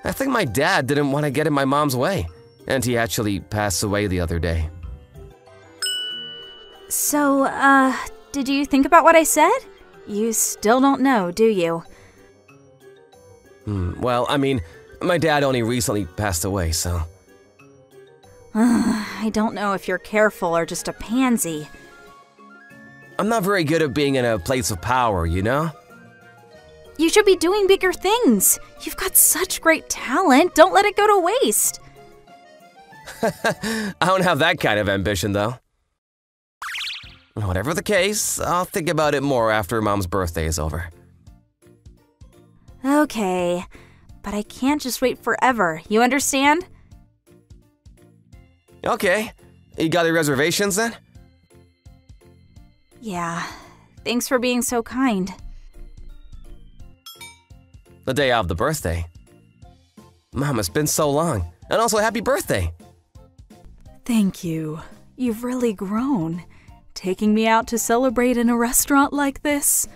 I think my dad didn't want to get in my mom's way, and he actually passed away the other day. So, did you think about what I said? You still don't know, do you? Well, I mean, my dad only recently passed away, so… I don't know if you're careful or just a pansy. I'm not very good at being in a place of power, you know? You should be doing bigger things. You've got such great talent. Don't let it go to waste. I don't have that kind of ambition, though. Whatever the case, I'll think about it more after Mom's birthday is over. Okay, but I can't just wait forever. You understand? Okay. You got the reservations then? Yeah. Thanks for being so kind. The day of the birthday. Mom, it's been so long. And also, happy birthday! Thank you. You've really grown. Taking me out to celebrate in a restaurant like this.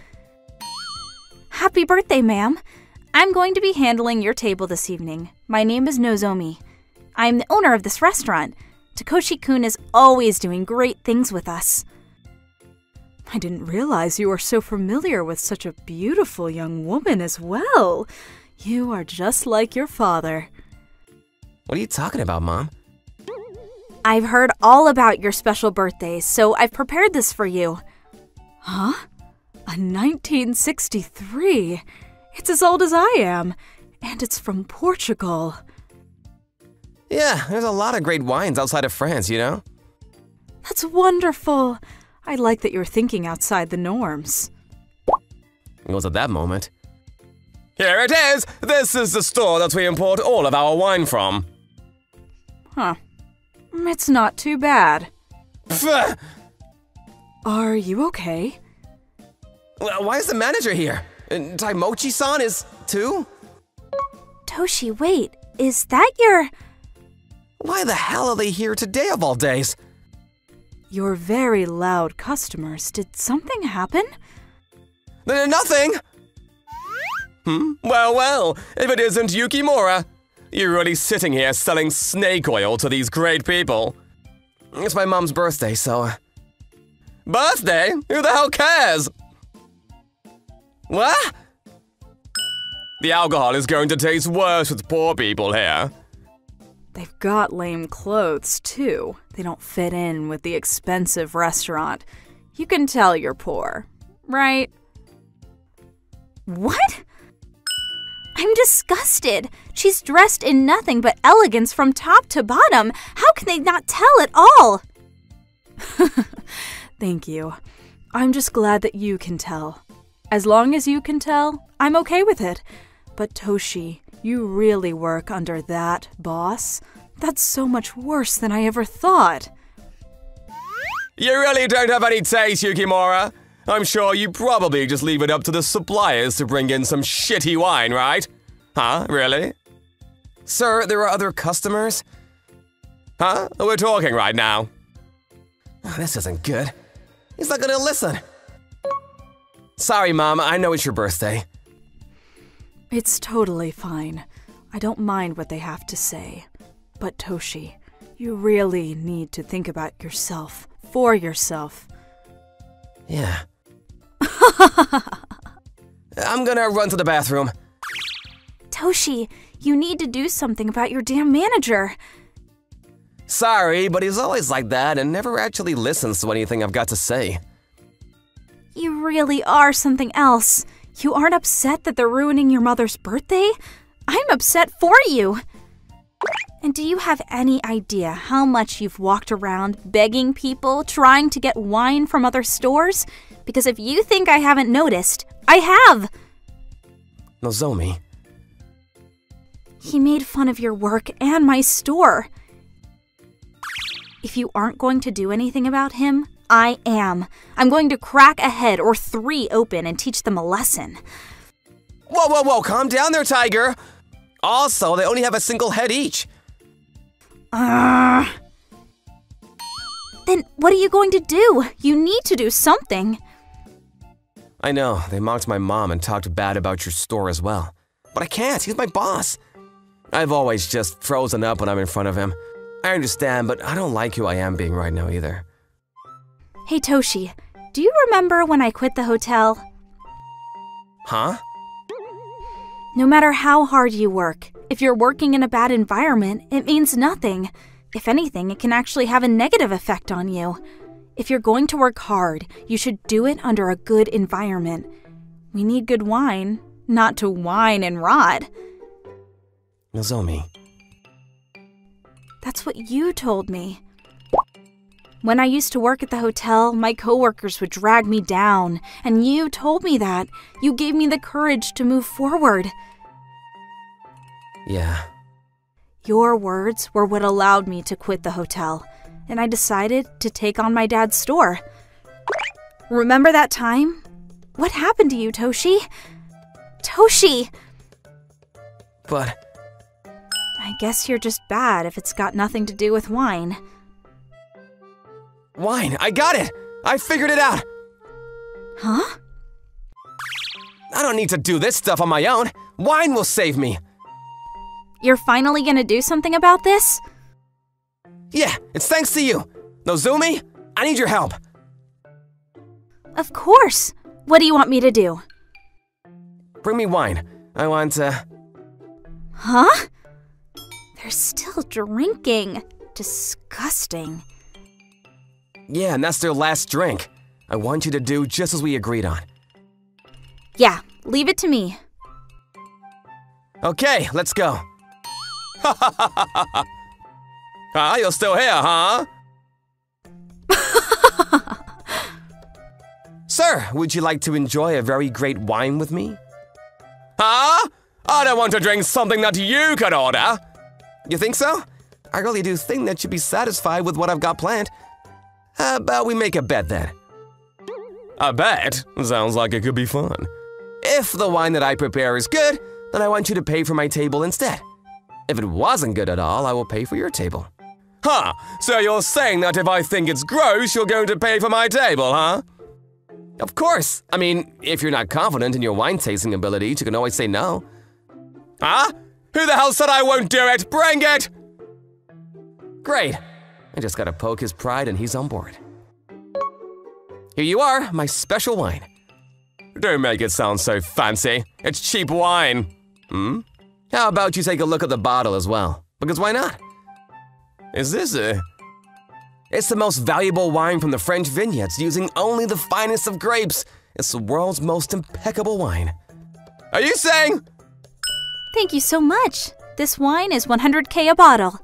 Happy birthday, ma'am. I'm going to be handling your table this evening. My name is Nozomi. I'm the owner of this restaurant. Takoshi-kun is always doing great things with us. I didn't realize you were so familiar with such a beautiful young woman as well. You are just like your father. What are you talking about, Mom? I've heard all about your special birthdays, so I've prepared this for you. Huh? A 1963? It's as old as I am, and it's from Portugal. Yeah, there's a lot of great wines outside of France, you know? That's wonderful. I like that you're thinking outside the norms. It was at that moment. Here it is! This is the store that we import all of our wine from. Huh. It's not too bad. Pfft! Are you okay? Why is the manager here? Taimochi-san is too? Toshi, wait. Is that your… Why the hell are they here today of all days? Your very loud customers. Did something happen? Nothing! Well, if it isn't Yukimura. You're really sitting here selling snake oil to these great people. It's my mom's birthday, so… Birthday? Who the hell cares? What? The alcohol is going to taste worse with poor people here. They've got lame clothes, too. They don't fit in with the expensive restaurant. You can tell you're poor, right? What? I'm disgusted. She's dressed in nothing but elegance from top to bottom. How can they not tell at all? Thank you. I'm just glad that you can tell. As long as you can tell, I'm okay with it. But Toshi, you really work under that boss? That's so much worse than I ever thought. You really don't have any taste, Yukimura. I'm sure you probably just leave it up to the suppliers to bring in some shitty wine, right? Huh? Really? Sir, there are other customers? Huh? We're talking right now. This isn't good. He's not gonna listen. Sorry, Mom, I know it's your birthday. It's totally fine. I don't mind what they have to say. But Toshi, you really need to think about yourself, for yourself. Yeah. I'm gonna run to the bathroom. Toshi, you need to do something about your damn manager. Sorry, but he's always like that and never actually listens to anything I've got to say. You really are something else. You aren't upset that they're ruining your mother's birthday? I'm upset for you. And do you have any idea how much you've walked around begging people, trying to get wine from other stores? Because if you think I haven't noticed, I have! Nozomi. He made fun of your work and my store. If you aren't going to do anything about him, I am. I'm going to crack a head or 3 open and teach them a lesson. Whoa, calm down there, Tiger! Also, they only have a single head each. Then Then what are you going to do? You need to do something. I know, they mocked my mom and talked bad about your store as well. But I can't, he's my boss. I've always just frozen up when I'm in front of him. I understand, but I don't like who I am being right now either. Hey Toshi, do you remember when I quit the hotel? Huh? No matter how hard you work, if you're working in a bad environment, it means nothing. If anything, it can actually have a negative effect on you. If you're going to work hard, you should do it under a good environment. We need good wine, not to whine and rot. Nozomi. That's what you told me. When I used to work at the hotel, my coworkers would drag me down, and you told me that. You gave me the courage to move forward. Yeah. Your words were what allowed me to quit the hotel, and I decided to take on my dad's store. Remember that time? What happened to you, Toshi? Toshi! But... I guess you're just bad if it's got nothing to do with wine. Wine, I got it! I figured it out! Huh? I don't need to do this stuff on my own. Wine will save me. You're finally gonna do something about this? Yeah, it's thanks to you. Nozomi, I need your help. Of course. What do you want me to do? Bring me wine. I want, Huh? They're still drinking. Disgusting. Yeah, and that's their last drink. I want you to do just as we agreed on. Yeah, leave it to me. Okay, let's go. Ha ha ha ha ha. Ah, you're still here, huh? Sir, would you like to enjoy a very great wine with me? Huh? I don't want to drink something that you could order. You think so? I really do think that you'd be satisfied with what I've got planned. How about we make a bet then? A bet? Sounds like it could be fun. If the wine that I prepare is good, then I want you to pay for my table instead. If it wasn't good at all, I will pay for your table. Huh, so you're saying that if I think it's gross, you're going to pay for my table, huh? Of course. I mean, if you're not confident in your wine tasting abilities, you can always say no. Huh? Who the hell said I won't do it? Bring it! Great. I just gotta poke his pride and he's on board. Here you are, my special wine. Don't make it sound so fancy. It's cheap wine. Hmm? How about you take a look at the bottle as well? Because why not? Is this a... It's the most valuable wine from the French vineyards, using only the finest of grapes. It's the world's most impeccable wine. Are you saying? Thank you so much. This wine is 100K a bottle.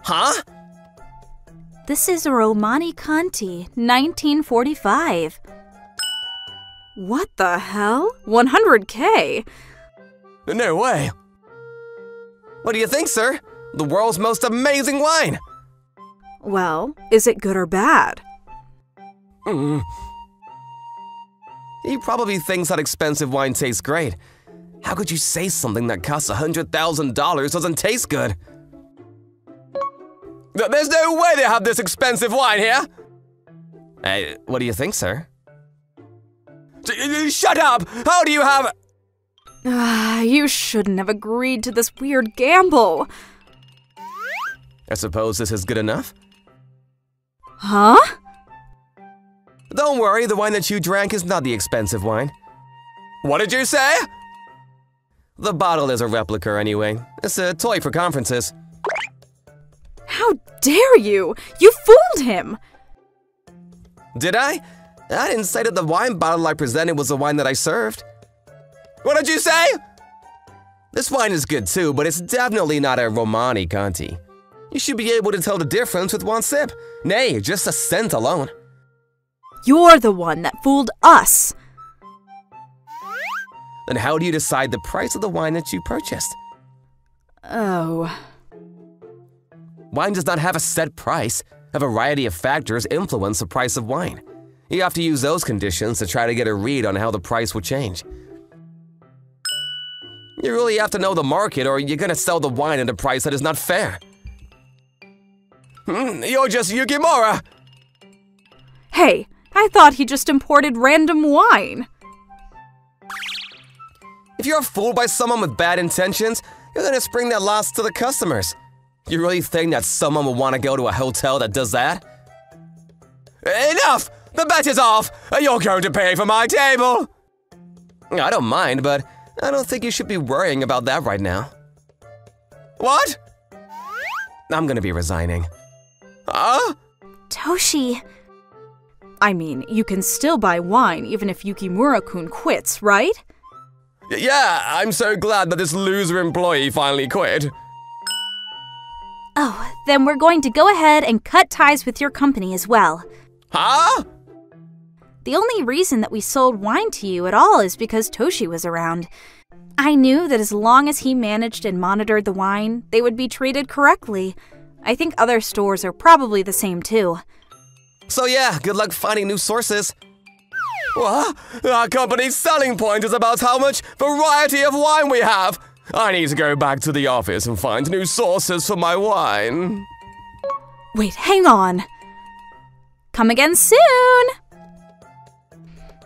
Huh? This is Romani Conti, 1945. What the hell? 100K? No way. What do you think, sir? The world's most amazing wine. Well, is it good or bad? He probably thinks that expensive wine tastes great. How could you say something that costs $100,000 doesn't taste good? There's no way they have this expensive wine here! Hey, what do you think, sir? Shut up! How do you have... You shouldn't have agreed to this weird gamble. I suppose this is good enough? Huh? Don't worry, the wine that you drank is not the expensive wine. What did you say? The bottle is a replica anyway. It's a toy for conferences. How dare you! You fooled him! Did I? I didn't say that the wine bottle I presented was the wine that I served. What did you say? This wine is good too, but it's definitely not a Romani Conti. You should be able to tell the difference with one sip. Nay, just a scent alone. You're the one that fooled us. Then how do you decide the price of the wine that you purchased? Oh. Wine does not have a set price. A variety of factors influence the price of wine. You have to use those conditions to try to get a read on how the price will change. You really have to know the market or you're gonna sell the wine at a price that is not fair. You're just Yukimura! Hey, I thought he just imported random wine. If you're fooled by someone with bad intentions, you're gonna spring that loss to the customers. You really think that someone would want to go to a hotel that does that? Enough! The bet is off! You're going to pay for my table! I don't mind, but I don't think you should be worrying about that right now. What? I'm gonna be resigning. Huh? Toshi. I mean, you can still buy wine even if Yukimura-kun quits, right? Yeah, I'm so glad that this loser employee finally quit. Oh, then we're going to go ahead and cut ties with your company as well. Huh? The only reason that we sold wine to you at all is because Toshi was around. I knew that as long as he managed and monitored the wine, they would be treated correctly. I think other stores are probably the same too. So yeah, good luck finding new sources. What? Our company's selling point is about how much variety of wine we have. I need to go back to the office and find new sources for my wine. Wait, hang on. Come again soon!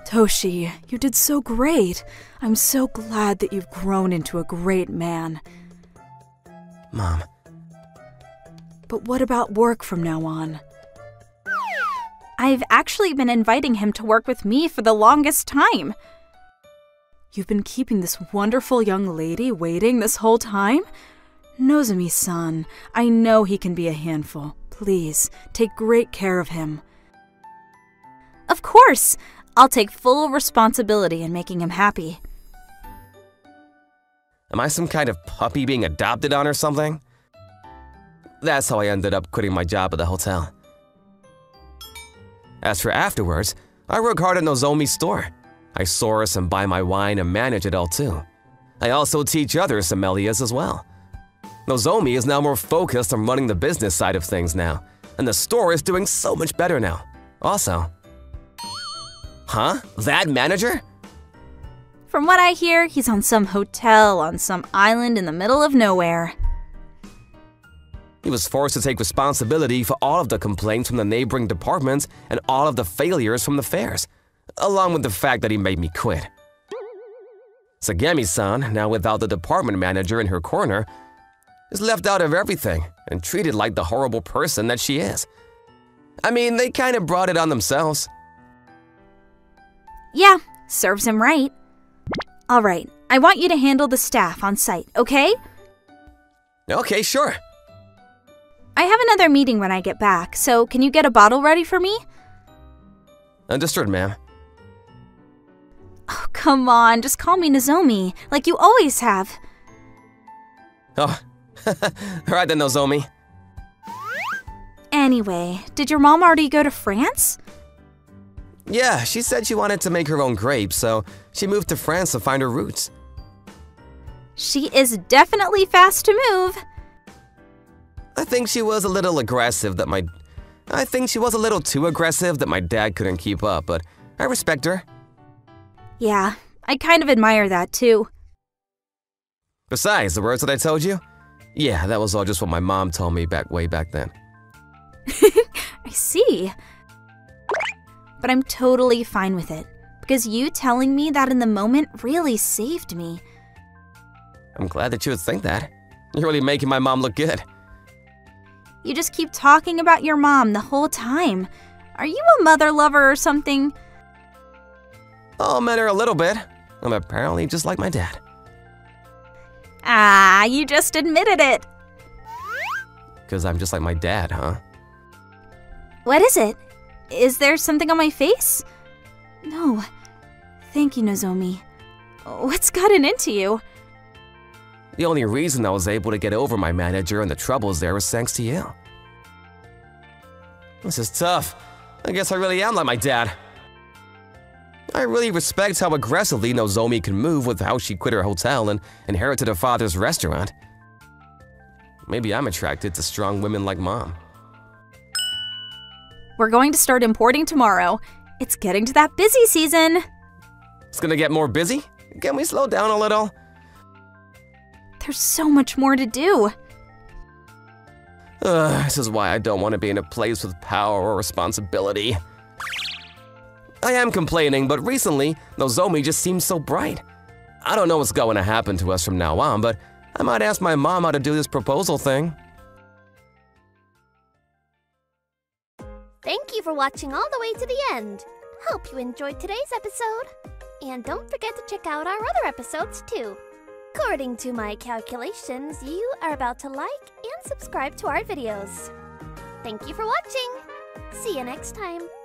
Toshi, you did so great. I'm so glad that you've grown into a great man. Mom. But what about work from now on? I've actually been inviting him to work with me for the longest time. You've been keeping this wonderful young lady waiting this whole time? Nozomi-san, I know he can be a handful. Please, take great care of him. Of course! I'll take full responsibility in making him happy. Am I some kind of puppy being adopted on or something? That's how I ended up quitting my job at the hotel. As for afterwards, I work hard at Nozomi's store. I source and buy my wine and manage it all too. I also teach other sommeliers as well. Nozomi is now more focused on running the business side of things now, and the store is doing so much better now. Also… Huh? That manager? From what I hear, he's on some hotel on some island in the middle of nowhere. He was forced to take responsibility for all of the complaints from the neighboring departments and all of the failures from the fairs, along with the fact that he made me quit. Sagami-san, now without the department manager in her corner, is left out of everything and treated like the horrible person that she is. I mean, they kind of brought it on themselves. Yeah, serves him right. All right, I want you to handle the staff on site, okay? Okay, sure. I have another meeting when I get back, so can you get a bottle ready for me? Understood, ma'am. Oh, come on, just call me Nozomi, like you always have. Oh, alright then, Nozomi. Anyway, did your mom already go to France? Yeah, she said she wanted to make her own grapes, so she moved to France to find her roots. She is definitely fast to move. I think she was a little aggressive that my… I think she was a little too aggressive that my dad couldn't keep up, but I respect her. Yeah, I kind of admire that too. Besides, the words that I told you? Yeah, that was all just what my mom told me way back then. I see. But I'm totally fine with it, because you telling me that in the moment really saved me. I'm glad that you would think that. You're really making my mom look good. You just keep talking about your mom the whole time. Are you a mother lover or something? I'll admit her a little bit. I'm apparently just like my dad. Ah, you just admitted it. Because I'm just like my dad, huh? What is it? Is there something on my face? No. Thank you, Nozomi. What's gotten into you? The only reason I was able to get over my manager and the troubles there was thanks to you. This is tough. I guess I really am like my dad. I really respect how aggressively Nozomi can move with how she quit her hotel and inherited her father's restaurant. Maybe I'm attracted to strong women like Mom. We're going to start importing tomorrow. It's getting to that busy season. It's gonna get more busy? Can we slow down a little? There's so much more to do. This is why I don't want to be in a place with power or responsibility. I am complaining, but recently, Nozomi just seems so bright. I don't know what's going to happen to us from now on, but I might ask my mom how to do this proposal thing. Thank you for watching all the way to the end. Hope you enjoyed today's episode. And don't forget to check out our other episodes too. According to my calculations, you are about to like and subscribe to our videos. Thank you for watching. See you next time.